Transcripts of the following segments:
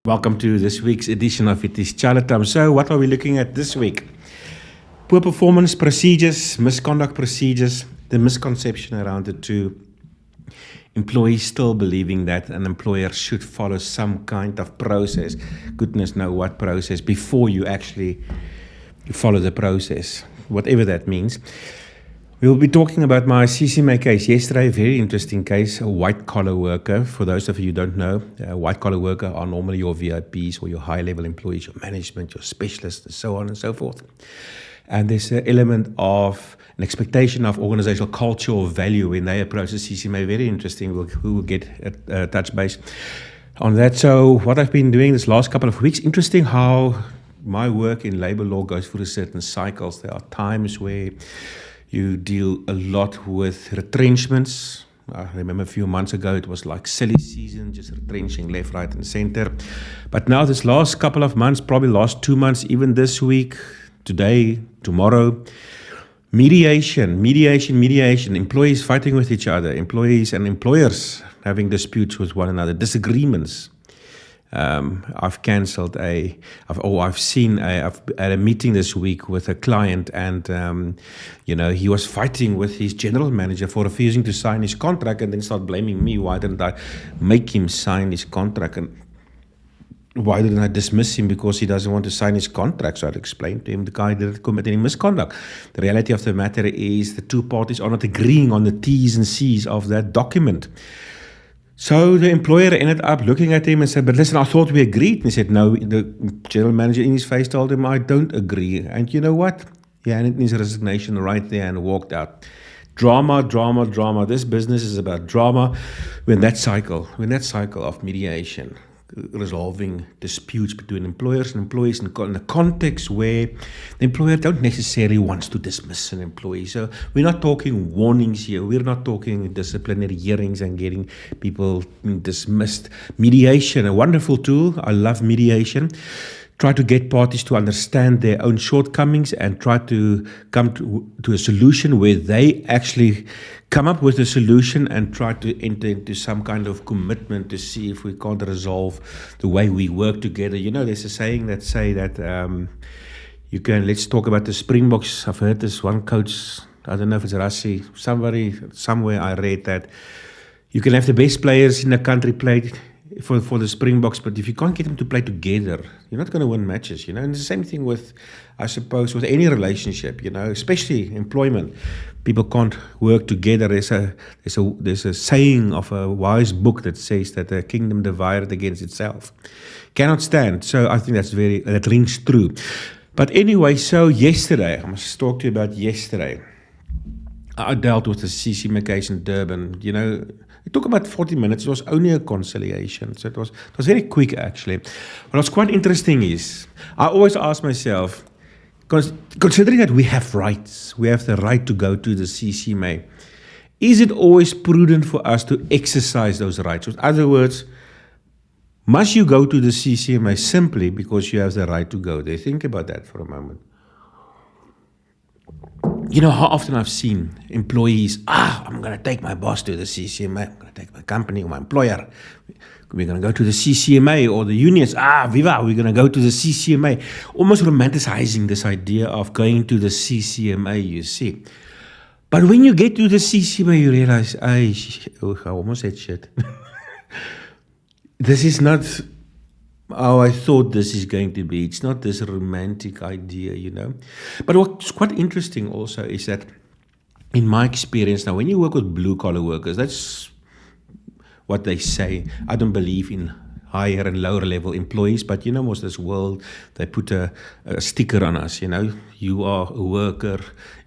Welcome to this week's edition of It is Chaile. So, what are we looking at this week? Poor performance procedures, misconduct procedures, the misconception around it too. Employees still believing that an employer should follow some kind of process, goodness knows what process, before you actually follow the process, whatever that means. We'll be talking about my CCMA case yesterday, a very interesting case, a white-collar worker. For those of you who don't know, white-collar worker are normally your VIPs or your high-level employees, your management, your specialists, and so on and so forth. And there's an element of an expectation of organizational culture or value when they approach the CCMA. Very interesting. We will get a touch base on that. So what I've been doing this last couple of weeks, interesting how my work in labor law goes through certain cycles. There are times where you deal a lot with retrenchments. I remember a few months ago, it was like silly season, just retrenching left, right, and center. But now this last couple of months, probably last 2 months, even this week, today, tomorrow, mediation, employees fighting with each other, employees and employers having disputes with one another, disagreements. I've cancelled I've had a meeting this week with a client, and he was fighting with his general manager for refusing to sign his contract, and then start blaming me. Why didn't I make him sign his contract? And why didn't I dismiss him because he doesn't want to sign his contract? So I'd explained to him the guy didn't commit any misconduct. The reality of the matter is the two parties are not agreeing on the T's and C's of that document. So the employer ended up looking at him and said, but listen, I thought we agreed. And he said, no. The general manager in his face told him, I don't agree. And you know what? He handed in his resignation right there and walked out. Drama. This business is about drama. When that cycle of mediation, resolving disputes between employers and employees in a context where the employer don't necessarily wants to dismiss an employee. So we're not talking warnings here. We're not talking disciplinary hearings and getting people dismissed. Mediation, a wonderful tool. I love mediation. Try to get parties to understand their own shortcomings and try to come to a solution where they actually come up with a solution and try to enter into some kind of commitment to see if we can't resolve the way we work together. You know, there's a saying that say that let's talk about the Springboks. I've heard this one coach, I don't know if it's Rassi, somewhere I read that you can have the best players in the country play for the Springboks, but if you can't get them to play together, you're not going to win matches, And it's the same thing with, I suppose, with any relationship, especially employment. People can't work together. There's a saying of a wise book that says that a kingdom divided against itself cannot stand. So I think that rings true. But anyway, so yesterday, I must talk to you about yesterday. I dealt with the CCMA case in Durban, It took about 40 minutes. It was only a conciliation. So it was very quick, actually. What's quite interesting is, I always ask myself, considering that we have rights, we have the right to go to the CCMA, is it always prudent for us to exercise those rights? In other words, must you go to the CCMA simply because you have the right to go there? Think about that for a moment. How often I've seen employees, I'm going to take my boss to the CCMA, I'm going to take my company or my employer, we're going to go to the CCMA, or the unions, viva, we're going to go to the CCMA, almost romanticizing this idea of going to the CCMA, you see. But when you get to the CCMA, you realize, I almost said shit. This is not how I thought this is going to be. It's not this romantic idea, But what's quite interesting also is that, in my experience now, when you work with blue-collar workers, that's what they say. I don't believe in higher and lower level employees, but most of this world, they put a sticker on us, You are a worker,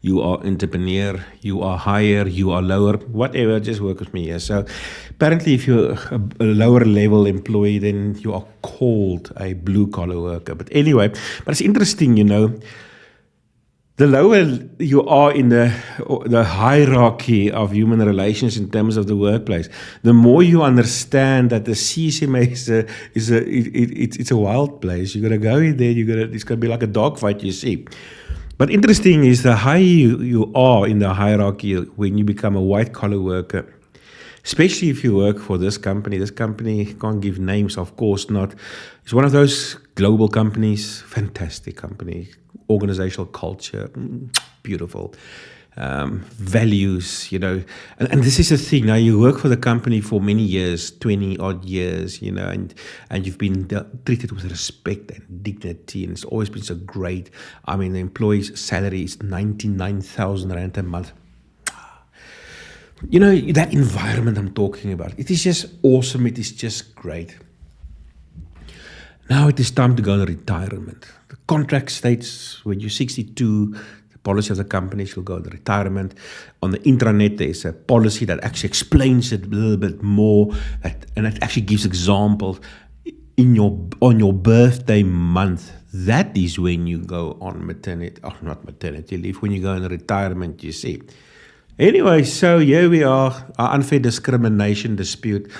you are entrepreneur, you are higher, you are lower, whatever, just work with me. So apparently if you're a lower level employee, then you are called a blue collar worker. But anyway, but it's interesting, the lower you are in the hierarchy of human relations in terms of the workplace, the more you understand that the CCMA it's a wild place. You got to go in there. It's going to be like a dogfight, you see. But interesting is the higher you are in the hierarchy when you become a white collar worker, Especially if you work for this company. This company can't give names, of course not. It's one of those global companies, fantastic company, organizational culture, beautiful. Values, and this is the thing. Now you work for the company for many years, 20 odd years, and you've been treated with respect and dignity, and it's always been so great. I mean, the employee's salary is 99,000 rand a month. That environment I'm talking about, it is just awesome. It is just great. Now it is time to go on retirement. The contract states when you're 62, the policy of the company is you'll go on retirement. On the intranet, there's a policy that actually explains it a little bit more, and it actually gives examples. On your birthday month, that is when you go on not maternity leave, when you go on retirement, you see. Anyway, so here we are, our unfair discrimination dispute,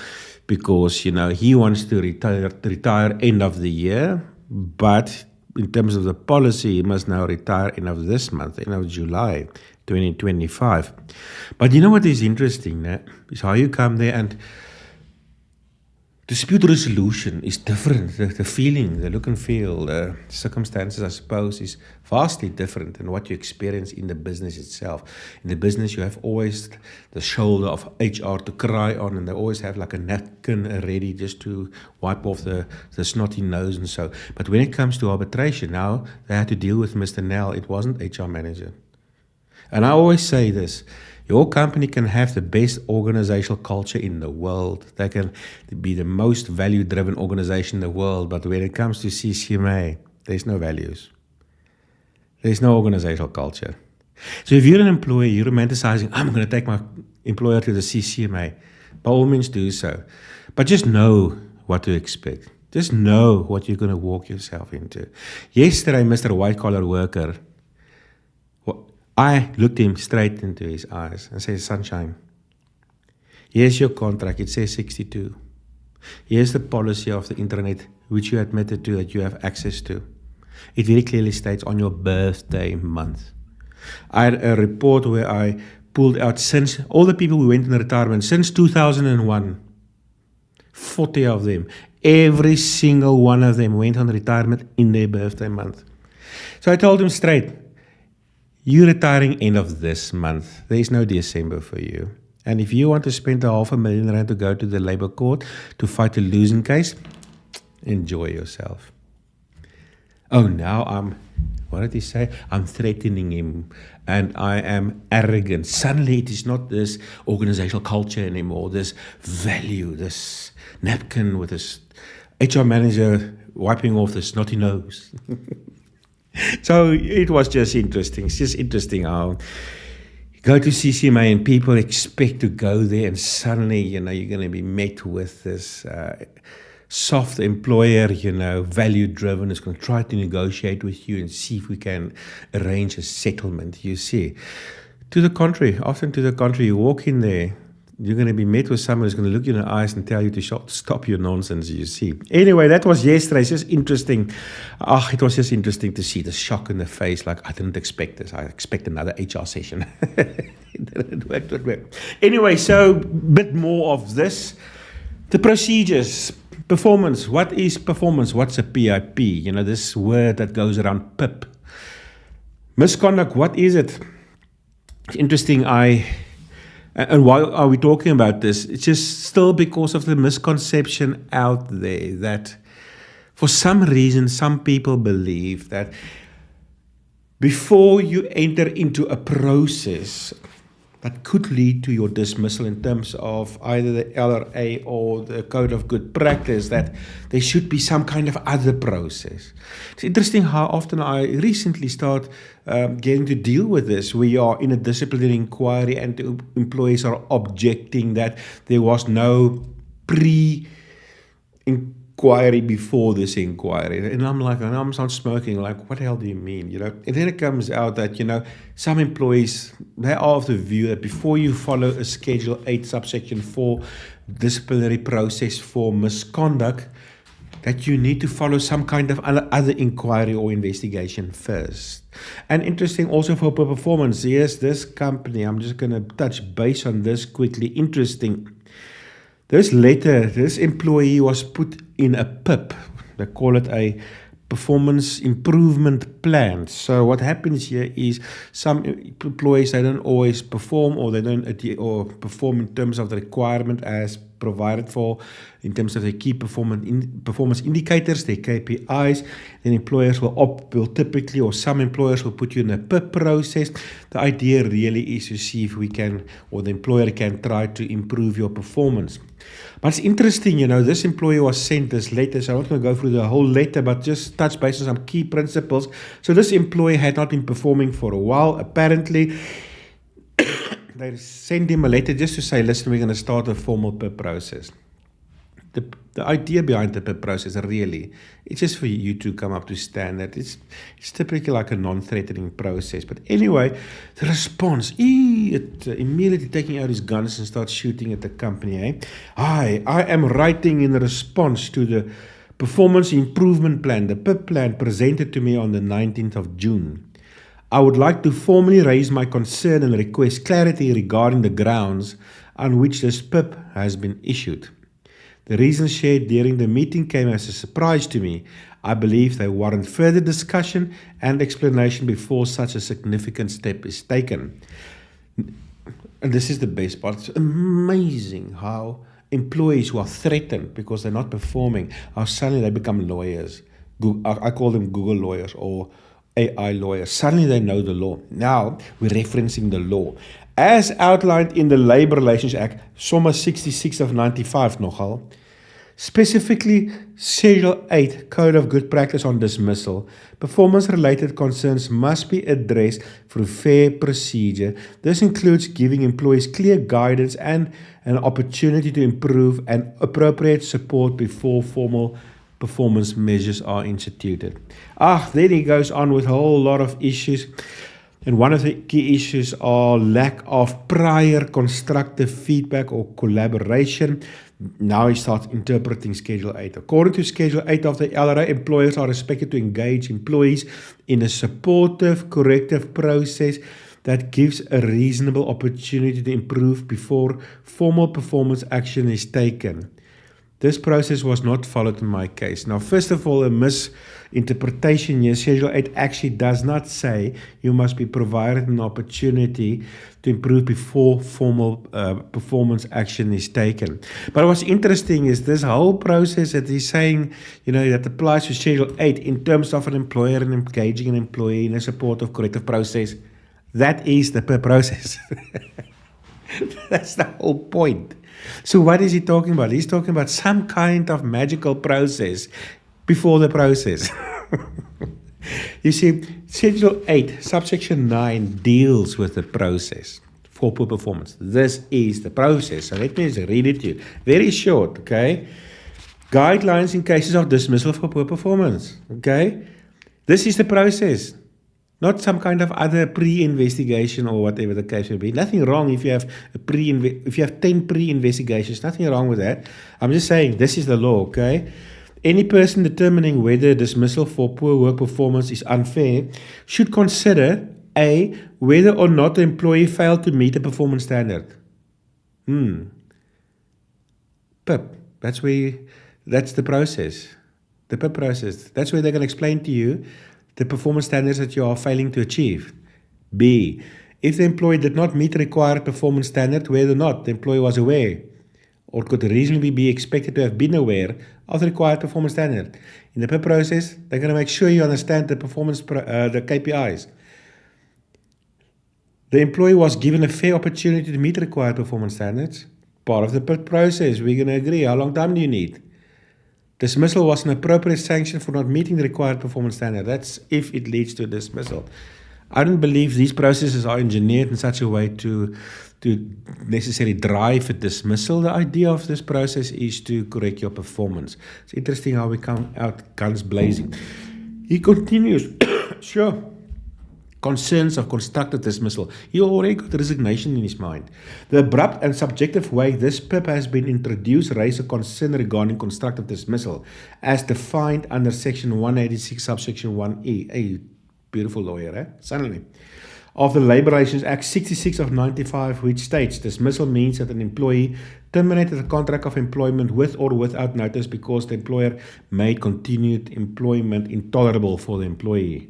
because, he wants to retire end of the year, but in terms of the policy, he must now retire end of this month, end of July 2025. But what is interesting, is how you come there, and dispute resolution is different. The feeling, the look and feel, the circumstances, I suppose, is vastly different than what you experience in the business itself. In the business, you have always the shoulder of HR to cry on, and they always have like a napkin ready just to wipe off the snotty nose and so. But when it comes to arbitration, now they had to deal with Mr. Nell. It wasn't HR manager. And I always say this. Your company can have the best organizational culture in the world. They can be the most value-driven organization in the world. But when it comes to CCMA, there's no values. There's no organizational culture. So if you're an employee, you're romanticizing, I'm going to take my employer to the CCMA. By all means do so. But just know what to expect. Just know what you're going to walk yourself into. Yesterday, Mr. White-collar worker, I looked him straight into his eyes and said, Sunshine, here's your contract. It says 62. Here's the policy of the internet, which you admitted to that you have access to. It very clearly states on your birthday month. I had a report where I pulled out since all the people who went in retirement since 2001, 40 of them, every single one of them went on retirement in their birthday month. So I told him straight, you're retiring end of this month. There is no December for you. And if you want to spend R500,000 to go to the labor court to fight a losing case, enjoy yourself. Oh, now what did he say? I'm threatening him and I am arrogant. Suddenly it is not this organizational culture anymore, this value, this napkin with this HR manager wiping off the snotty nose. So it was just interesting. It's just interesting how you go to CCMA and people expect to go there, and suddenly, you're going to be met with this soft employer, value-driven, is going to try to negotiate with you and see if we can arrange a settlement, you see. To the contrary, often to the contrary, you walk in there, you're going to be met with someone who's going to look you in the eyes and tell you to stop your nonsense, you see. Anyway, that was yesterday. It's just interesting. It was just interesting to see the shock in the face. Like, I didn't expect this. I expect another HR session. It didn't work. Anyway, so a bit more of this. The procedures. Performance. What is performance? What's a PIP? This word that goes around PIP. Misconduct. What is it? It's interesting. And why are we talking about this? It's just still because of the misconception out there that for some reason, some people believe that before you enter into a process that could lead to your dismissal in terms of either the LRA or the Code of Good Practice, that there should be some kind of other process. It's interesting how often I recently start getting to deal with this. We are in a disciplinary inquiry and the employees are objecting that there was no pre-inquiry before this inquiry. And I'm like, I'm smoking, like, what the hell do you mean? And then it comes out that, some employees, they are of the view that before you follow a Schedule 8 subsection 4 disciplinary process for misconduct, that you need to follow some kind of other inquiry or investigation first. And interesting also for performance. Yes, this company, I'm just going to touch base on this quickly. Interesting. This letter, this employee was put in a PIP. They call it a performance improvement plan. So what happens here is some employees, they don't always perform, or they don't perform in terms of the requirement as provided for in terms of their key performance indicators, their KPIs. Then employers will typically, or some employers will put you in a PIP process. The idea really is to see if we can, or the employer can try to improve your performance. But it's interesting, this employee was sent this letter, so I'm not going to go through the whole letter, but just touch base on some key principles. So this employee had not been performing for a while. Apparently, they sent him a letter just to say, listen, we're going to start a formal PIP process. The idea behind the PIP process really, it's just for you to come up to standard. It's typically like a non-threatening process. But anyway, the response, immediately taking out his guns and start shooting at the company. I am writing in response to the performance improvement plan, the PIP plan presented to me on the 19th of June. I would like to formally raise my concern and request clarity regarding the grounds on which this PIP has been issued. The reasons shared during the meeting came as a surprise to me. I believe they warrant further discussion and explanation before such a significant step is taken. And this is the best part. It's amazing how employees who are threatened because they're not performing, how suddenly they become lawyers. I call them Google lawyers or AI lawyers. Suddenly they know the law. Now we're referencing the law. As outlined in the Labour Relations Act, Somma 66 of 95 nogal, specifically Schedule 8, Code of Good Practice on Dismissal, performance-related concerns must be addressed through fair procedure. This includes giving employees clear guidance and an opportunity to improve and appropriate support before formal performance measures are instituted. Then he goes on with a whole lot of issues. And one of the key issues are lack of prior constructive feedback or collaboration. Now he starts interpreting Schedule 8. According to Schedule 8 of the LRA, employers are expected to engage employees in a supportive, corrective process that gives a reasonable opportunity to improve before formal performance action is taken. This process was not followed in my case. Now, first of all, a misinterpretation here. Schedule 8 actually does not say you must be provided an opportunity to improve before formal performance action is taken. But what's interesting is this whole process that he's saying, that applies to Schedule 8 in terms of an employer and engaging an employee in a supportive corrective process. That is the PIP process. That's the whole point. So what is he talking about? He's talking about some kind of magical process before the process. You see, Schedule 8, subsection 9 deals with the process for poor performance. This is the process. So let me just read it to you. Very short, okay? Guidelines in cases of dismissal for poor performance, okay? This is the process. Not some kind of other pre-investigation or whatever the case may be. Nothing wrong if you have 10 pre-investigations. Nothing wrong with that. I'm just saying this is the law, okay? Any person determining whether dismissal for poor work performance is unfair should consider A, whether or not the employee failed to meet a performance standard. PIP. That's the process. The PIP process. That's where they're going to explain to you the performance standards that you are failing to achieve. B, if the employee did not meet the required performance standard, whether or not the employee was aware or could reasonably be expected to have been aware of the required performance standard. In the PIP process, they're going to make sure you understand the performance, the KPIs. The employee was given a fair opportunity to meet the required performance standards. Part of the PIP process, we're going to agree. How long time do you need? Dismissal was an appropriate sanction for not meeting the required performance standard. That's if it leads to dismissal. I don't believe these processes are engineered in such a way to necessarily drive a dismissal. The idea of this process is to correct your performance. It's interesting how we come out guns blazing. He continues, sure. Concerns of constructive dismissal. He already got resignation in his mind. The abrupt and subjective way this PIP has been introduced raises a concern regarding constructive dismissal as defined under Section 186, subsection 1E. A beautiful lawyer, Suddenly. Of the Labour Relations Act 66 of 95, which states dismissal means that an employee terminated a contract of employment with or without notice because the employer made continued employment intolerable for the employee.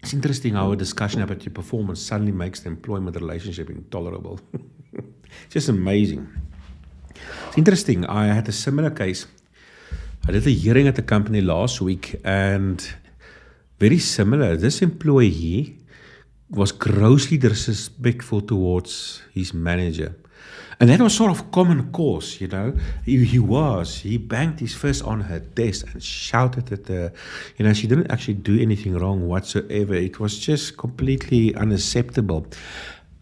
It's interesting how a discussion about your performance suddenly makes the employment relationship intolerable. It's just amazing. It's interesting. I had a similar case. I did a hearing at the company last week, and very similar. This employee was grossly disrespectful towards his manager. And that was sort of common cause, you know. He banged his fist on her desk and shouted at her. You know, she didn't actually do anything wrong whatsoever. It was just completely unacceptable.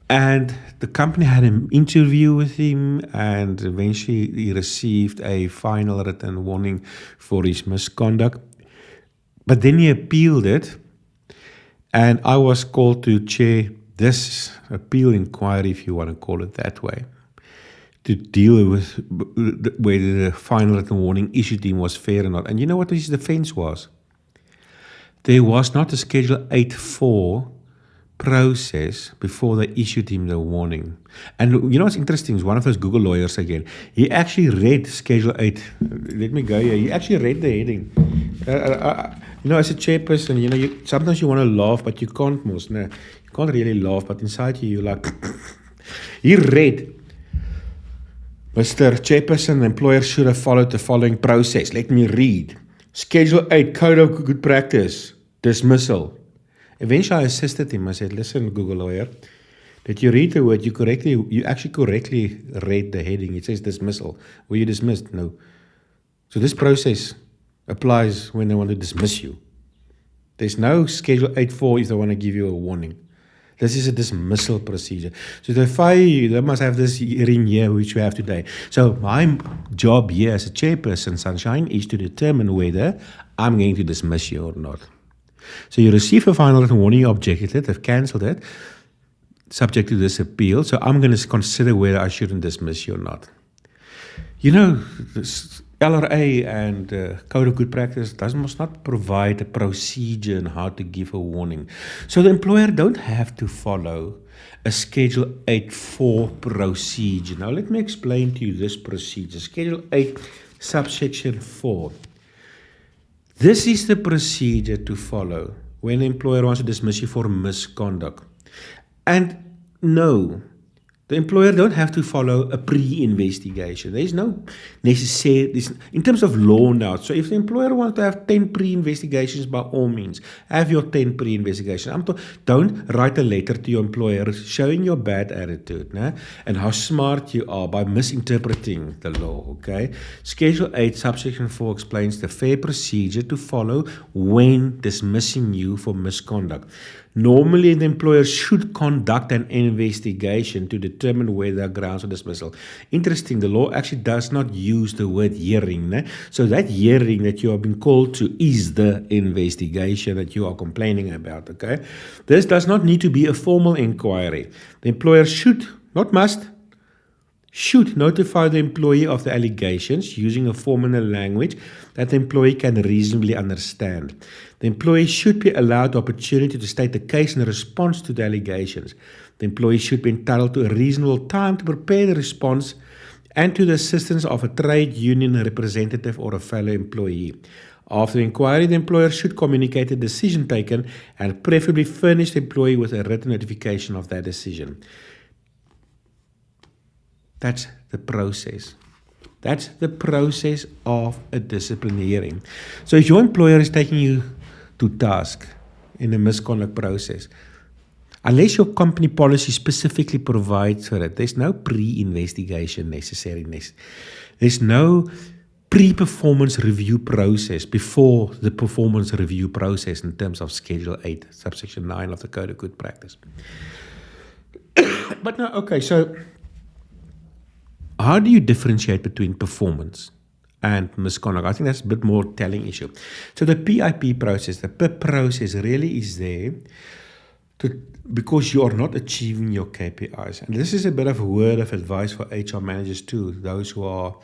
And the company had an interview with him, and eventually he received a final written warning for his misconduct. But then he appealed it, and I was called to chair this appeal inquiry, if you want to call it that way, to deal with whether the final written warning issued to him was fair or not. And you know what his defense was? There was not a Schedule 8.4 process before they issued him the warning. And you know what's interesting is one of those Google lawyers again, he actually read Schedule 8. Let me go here. He actually read the heading. You know, as a chairperson, you know, sometimes you want to laugh, but you can't, most. No, you can't really laugh, but inside you, you're like, he read, Mr. Chairperson, the employer should have followed the following process. Let me read. Schedule 8, Code of Good Practice, dismissal. Eventually I assisted him. I said, listen, Google lawyer, did you read the word? You actually correctly read the heading. It says dismissal. Were you dismissed? No. So this process applies when they want to dismiss you. There's no Schedule 8.4 if they want to give you a warning. This is a dismissal procedure. So they fire you, they must have this hearing here, which we have today. So my job here as a chairperson, Sunshine, is to determine whether I'm going to dismiss you or not. So you receive a final written warning, you objected it, they've cancelled it, subject to this appeal. So I'm going to consider whether I shouldn't dismiss you or not. You know, this LRA and Code of Good Practice must not provide a procedure on how to give a warning. So the employer don't have to follow a Schedule 8.4 procedure. Now let me explain to you this procedure. Schedule 8, subsection 4. This is the procedure to follow when the employer wants to dismiss you for misconduct. And no, the employer don't have to follow a pre-investigation. There is no necessary, in terms of law now. So if the employer wants to have 10 pre-investigations, by all means, have your 10 pre-investigations. Don't write a letter to your employer showing your bad attitude, né? And how smart you are by misinterpreting the law, okay? Schedule 8, subsection 4 explains the fair procedure to follow when dismissing you for misconduct. Normally, the employer should conduct an investigation to determine whether there are grounds for dismissal. Interesting, the law actually does not use the word hearing. Ne? So that hearing that you have been called to is the investigation that you are complaining about. Okay, this does not need to be a formal inquiry. The employer should, not must, should notify the employee of the allegations using a form and a language that the employee can reasonably understand. The employee should be allowed the opportunity to state the case in response to the allegations. The employee should be entitled to a reasonable time to prepare the response and to the assistance of a trade union representative or a fellow employee. After the inquiry, the employer should communicate the decision taken and preferably furnish the employee with a written notification of that decision. That's the process. That's the process of a disciplinary hearing. So if your employer is taking you to task in a misconduct process, unless your company policy specifically provides for it, there's no pre-investigation necessary. There's no pre-performance review process before the performance review process in terms of Schedule 8, subsection 9 of the Code of Good Practice. But no, okay, so how do you differentiate between performance and misconduct? I think that's a bit more telling issue. So the PIP process, the PIP process really is there because you are not achieving your KPIs. And this is a bit of a word of advice for HR managers too, those who are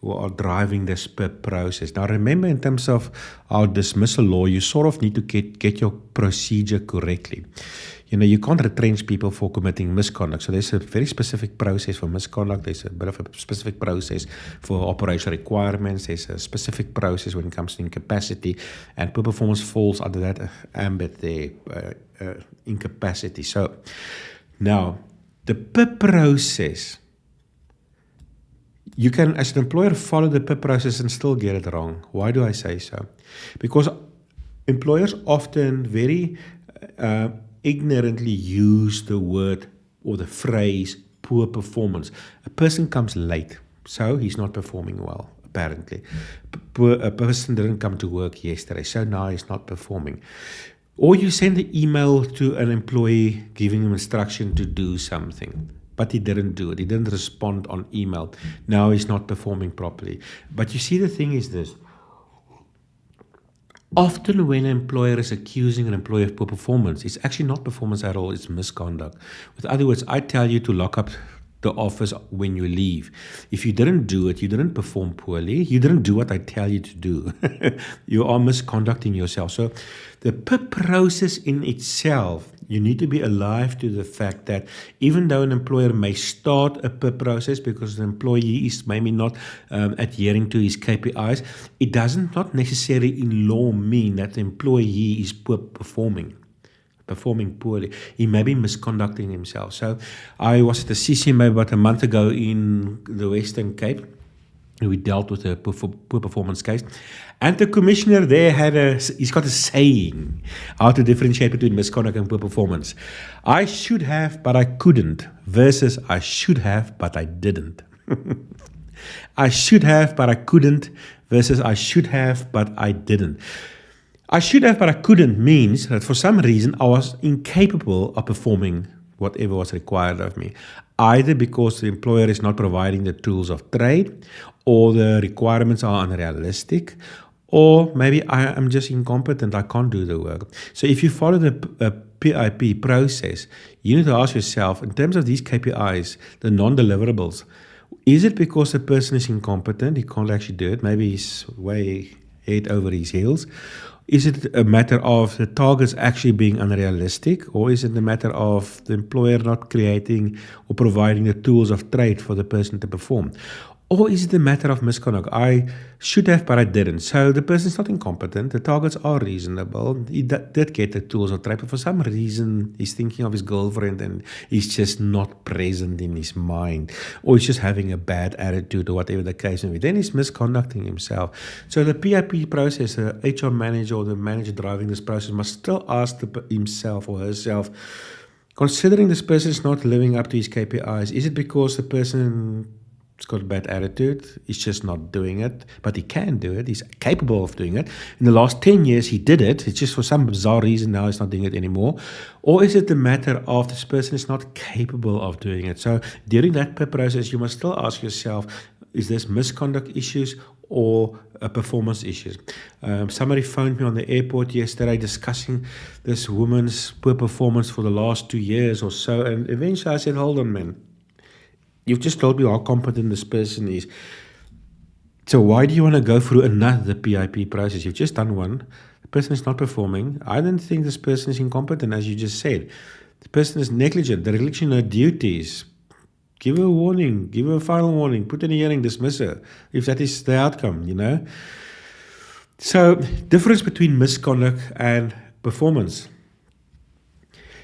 who are driving this process. Now, remember, in terms of our dismissal law, you sort of need to get your procedure correctly. You can't retrench people for committing misconduct. So there's a very specific process for misconduct. There's a bit of a specific process for operational requirements. There's a specific process when it comes to incapacity. And poor performance falls under that ambit there, incapacity. So now, the PIP process, you can, as an employer, follow the PIP process and still get it wrong. Why do I say so? Because employers often very ignorantly use the word or the phrase poor performance. A person comes late, so he's not performing well, apparently. A person didn't come to work yesterday, so now he's not performing. Or you send an email to an employee giving him instruction to do something, but he didn't do it. He didn't respond on email. Now he's not performing properly. But you see, the thing is this. Often when an employer is accusing an employee of poor performance, it's actually not performance at all, it's misconduct. With other words, I tell you to lock up the office when you leave. If you didn't do it, you didn't perform poorly, you didn't do what I tell you to do. You are misconducting yourself. So the PIP process in itself, you need to be alive to the fact that even though an employer may start a PIP process because the employee is maybe not adhering to his KPIs, it doesn't not necessarily in law mean that the employee is performing poorly. He may be misconducting himself. So I was at the CCMA about a month ago in the Western Cape. We dealt with a poor performance case. And the commissioner there he's got a saying how to differentiate between misconduct and poor performance. I should have, but I couldn't, versus I should have, but I didn't. I should have, but I couldn't, versus I should have, but I didn't. I should have, but I couldn't means that for some reason I was incapable of performing whatever was required of me, either because the employer is not providing the tools of trade, or the requirements are unrealistic, or maybe I am just incompetent, I can't do the work. So if you follow the PIP process, you need to ask yourself, in terms of these KPIs, the non-deliverables, is it because the person is incompetent, he can't actually do it, maybe he's way head over his heels? Is it a matter of the targets actually being unrealistic, or is it a matter of the employer not creating or providing the tools of trade for the person to perform? Or is it a matter of misconduct? I should have, but I didn't. So the person is not incompetent. The targets are reasonable. He did get the tools of trade, but for some reason he's thinking of his girlfriend and he's just not present in his mind. Or he's just having a bad attitude or whatever the case may be. Then he's misconducting himself. So the PIP process, the HR manager or the manager driving this process must still ask himself or herself, considering this person is not living up to his KPIs, is it because the person he's got a bad attitude, he's just not doing it, but he can do it, he's capable of doing it. In the last 10 years, he did it, it's just for some bizarre reason now he's not doing it anymore. Or is it a matter of this person is not capable of doing it? So during that process, you must still ask yourself, is this misconduct issues or performance issues? Somebody phoned me on the airport yesterday discussing this woman's poor performance for the last 2 years or so, and eventually I said, hold on, man. You've just told me how competent this person is. So why do you want to go through another PIP process? You've just done one. The person is not performing. I don't think this person is incompetent, as you just said. The person is negligent. They're neglecting their duties. Give her a warning. Give her a final warning. Put in a hearing, dismiss her, if that is the outcome, So, difference between misconduct and performance.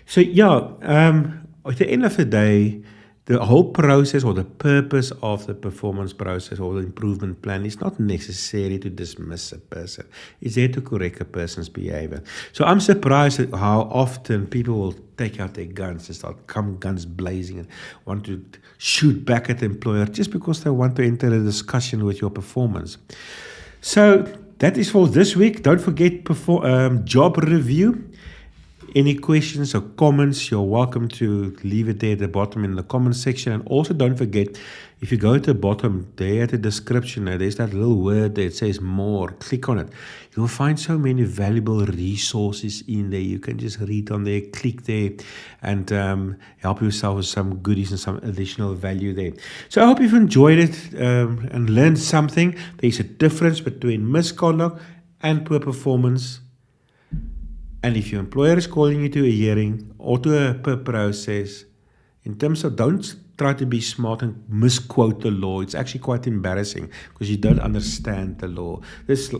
So, at the end of the day, the whole process or the purpose of the performance process or the improvement plan is not necessarily to dismiss a person. It's there to correct a person's behavior. So I'm surprised at how often people will take out their guns and come guns blazing and want to shoot back at the employer just because they want to enter a discussion with your performance. So that is for this week. Don't forget job review. Any questions or comments, you're welcome to leave it there at the bottom in the comment section. And also don't forget, if you go to the bottom, there at the description, there's that little word that says more. Click on it. You'll find so many valuable resources in there. You can just read on there, click there, and help yourself with some goodies and some additional value there. So I hope you've enjoyed it and learned something. There's a difference between misconduct and poor performance. And if your employer is calling you to a hearing or to a PIP process, in terms of don't try to be smart and misquote the law. It's actually quite embarrassing because you don't understand the law. This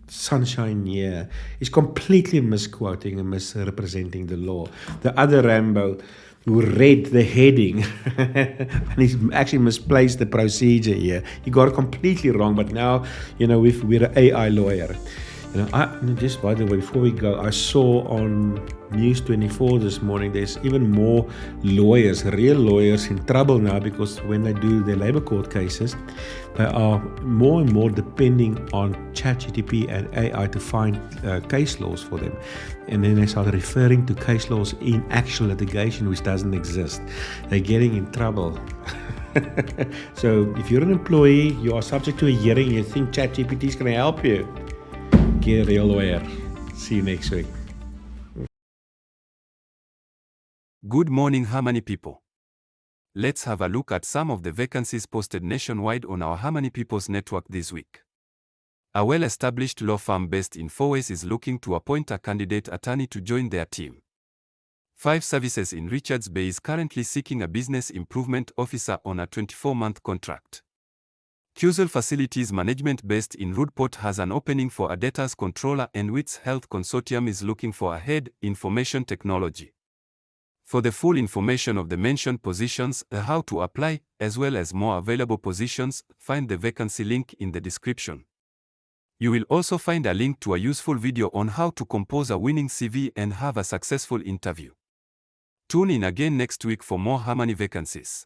sunshine here is completely misquoting and misrepresenting the law. The other Rambo who read the heading and he's actually misplaced the procedure here. He got it completely wrong, but now, we're an AI lawyer. Just by the way, before we go, I saw on News 24 this morning, there's even more lawyers, real lawyers, in trouble now because when they do their labor court cases, they are more and more depending on ChatGPT and AI to find case laws for them. And then they start referring to case laws in actual litigation, which doesn't exist. They're getting in trouble. So if you're an employee, you are subject to a hearing, you think ChatGPT is going to help you, get a real lawyer. See you next week. Good morning, Harmony people. Let's have a look at some of the vacancies posted nationwide on our Harmony People's Network this week. A well-established law firm based in Fourways is looking to appoint a candidate attorney to join their team. 5 Services in Richards Bay is currently seeking a business improvement officer on a 24-month contract. Chaile Facilities Management based in Roodeport has an opening for a debtors controller, and Wits Health Consortium is looking for a head information technology. For the full information of the mentioned positions, how to apply, as well as more available positions, find the vacancy link in the description. You will also find a link to a useful video on how to compose a winning CV and have a successful interview. Tune in again next week for more Harmony vacancies.